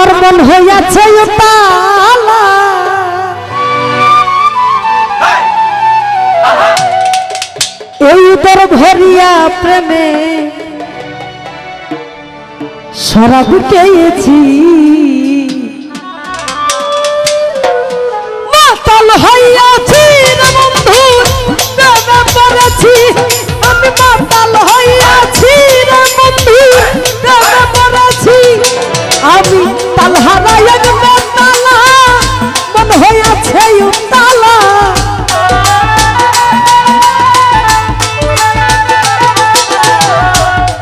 আমার মন হইয়াছে উতালা এই উদর ভরিয়া প্রেমে শরাব খেয়েছি মাতাল হইয়াছি রে বন্ধু প্রেমে পড়েছি আমি মাতাল হইয়াছি রে বন্ধু প্রেমে পড়েছি আমি তাল হারাই একবার তালা মন হইয়াছে উতালা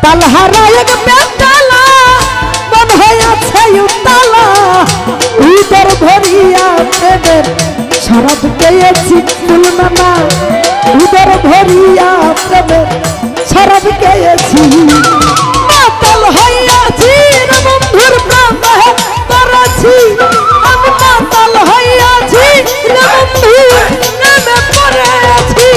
তাল হারাই একবার তালা মন হইয়াছে উতালা উদর ভরিয়া প্রেমের শরাব খেয়েছি তুলনা না উদর ভরিয়া প্রেমের শরাব খেয়েছি মাতাল হইয়াছি রে বন্ধুর প্রেমে পড়েছি আমি মাতাল হইয়াছি রে বন্ধু প্রেমে পড়েছি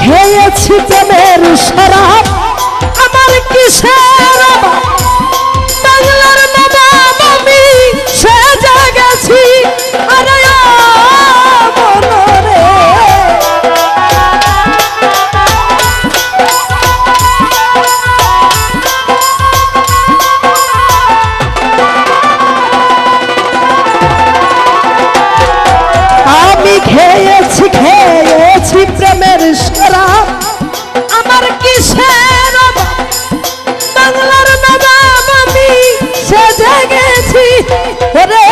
খেয়েছি প্রেমের শরাব আমার কিসের বাংলার নবাব আমি সেজে গেছি আরে মনরে আমি খেয়েছি প্রেমের শরাব আমার কিসের বাংলার নবাব আমি সেজে গেছি রে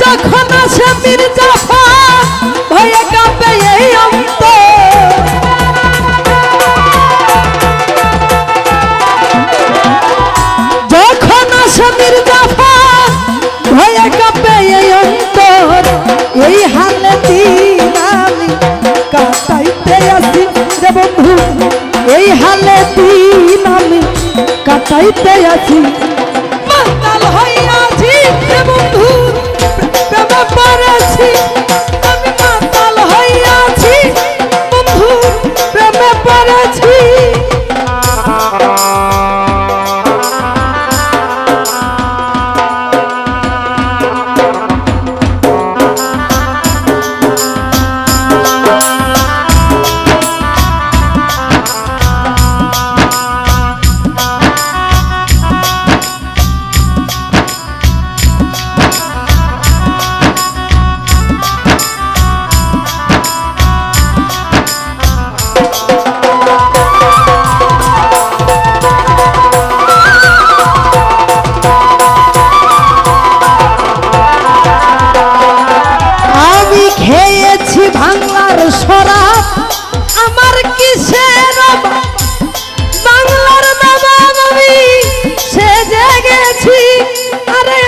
যখন আসে মির্জাফর ভয়ে কাঁপে এই অন্তর যখন আসে মির্জাফর ভয়ে কাঁপে এই অন্তর এই হালে দিন আমি কাটাইতে আসি রে বন্ধু এই হালে দিন আমি কাটাইতে আসি মাতাল হইয়াছি রে বন্ধু প্রেমে পড়েছি আমি মাতাল হইয়াছি বন্ধু প্রেমে পড়েছি বাংলার শরাব আমার কিসের বাংলার নবাব আমি সেজে গেছি আরে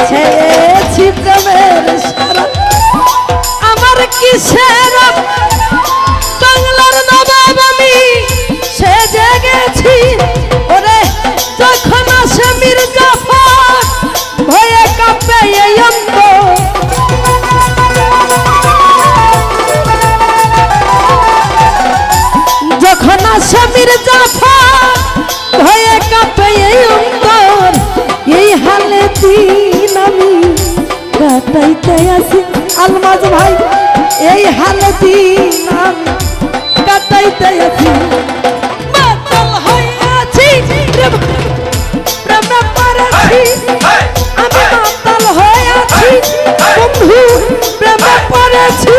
খেয়েছি প্রেমের শরাব আমার কিসের বাংলার নবাব আমি সেজে গেছি ওরে যখন আসে মির্জাফর ভয়ে কাঁপে এই অন্তর যখন আসে মির্জাফর ভয়ে কাঁপে এই অন্তর এই হালে দিন আমি কাটাইতে আসি আলমাজ ভাই এই হালে দিন আমি কাটাইতে আসি মাতাল হইয়াছি প্রেমে পড়েছি আমি মাতাল হইয়াছি বন্ধু প্রেমে পড়েছি।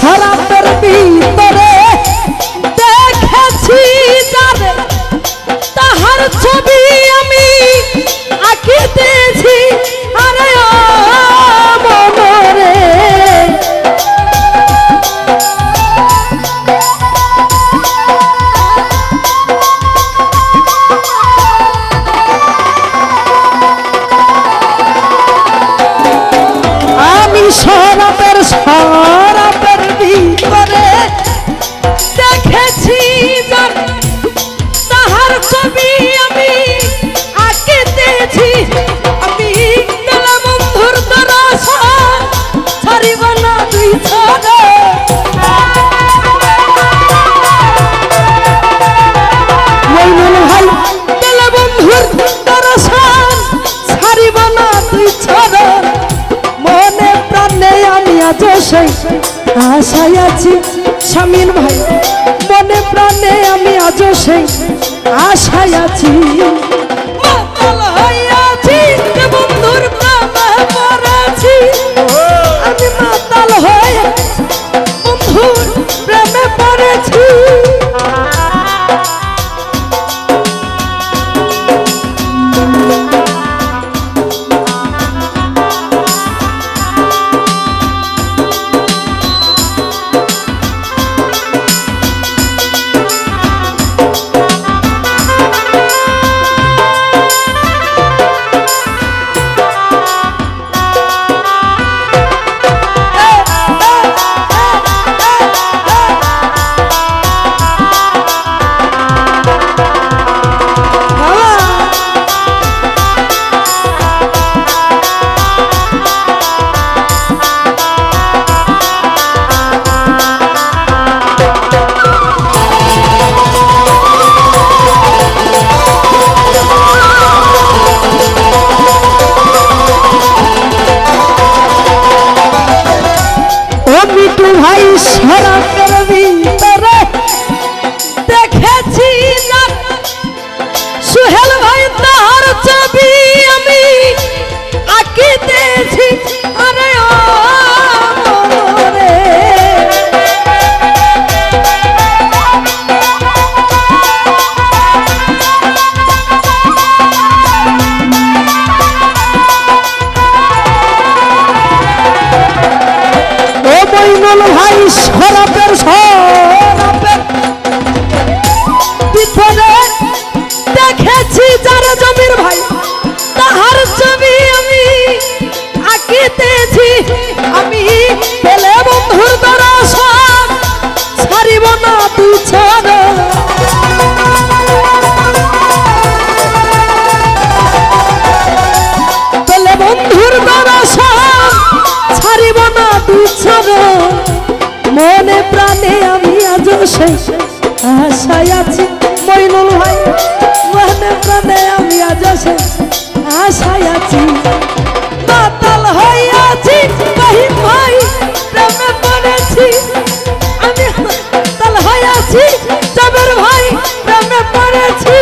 শরাবের ভিতরে দেখেছি যারে তাহার ছবি আমি আঁকিতেছি আরে ও মনরে আমি শরাবের ভিতরে দেখেছি তাহার ছবি আমি আঁকিতেছি আমি মেলা বন্ধুর দরস ছাড়িব না দুই ছড়ে মইনুল ভাই মেলা বন্ধুর দরস ছাড়িব না দুই ছড়ে মনে প্রাণে আমি আজ সেই আশায় আছি শামিন ভাই মনে প্রাণে আমি আজ সেই আশায় আছি মাতাল হইয়াছি বন্ধুর প্রেমে পড়েছি আমি মাতাল হয়ে বন্ধুর প্রেমে পড়েছি ভাই শরাবের ভিতরে দেখেছি সুহেল ভাই তাহার ছবি আমি আঁকিতেছি আরে ও মনরে মইনুল ভাই শরাবের ভিতরে দেখেছি যারা জমির ভাই তাহার ছবি আমি আঁকিতেছি আমি পেলে বন্ধুর দরস ছাড়িব না তুই ছাড়া পেলে বন্ধুর দরস ছাড়িব না তুই ছাড়া মনে প্রাণে আমি আজ সেই আশায় আছি মইনুল ভাই মনে প্রাণে আমি আজ সেই আশায় আছি মাতাল হইয়াছি কহিম ভাই প্রেমে পড়েছি আমি মাতাল হইয়াছি জবের ভাই প্রেমে পড়েছি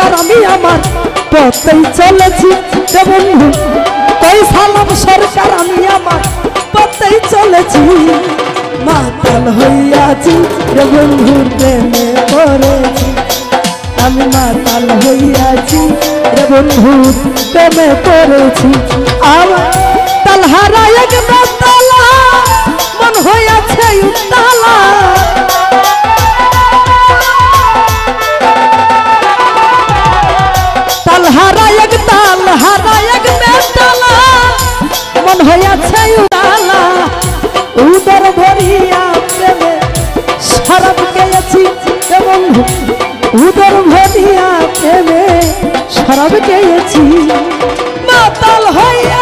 সরকার আমি আমার পথেই চলেছি রে বন্ধু কই সালাম সরকার আমি আমার পথেই চলেছি মাতাল হইয়াছি রে বন্ধুর প্রেমে পড়েছি আমি মাতাল হইয়াছি রে বন্ধুর প্রেমে পড়েছি আমার তালহারা এক বেতালা মন হইয়াছে উতালা তালহারা এক বেতালা মন হইয়াছে উতালা উদর ভরিয়া প্রেমে শরাব খেয়েছি রে বন্ধু উদর ভরিয়া প্রেমে শরাব খেয়েছি মাতাল হইয়া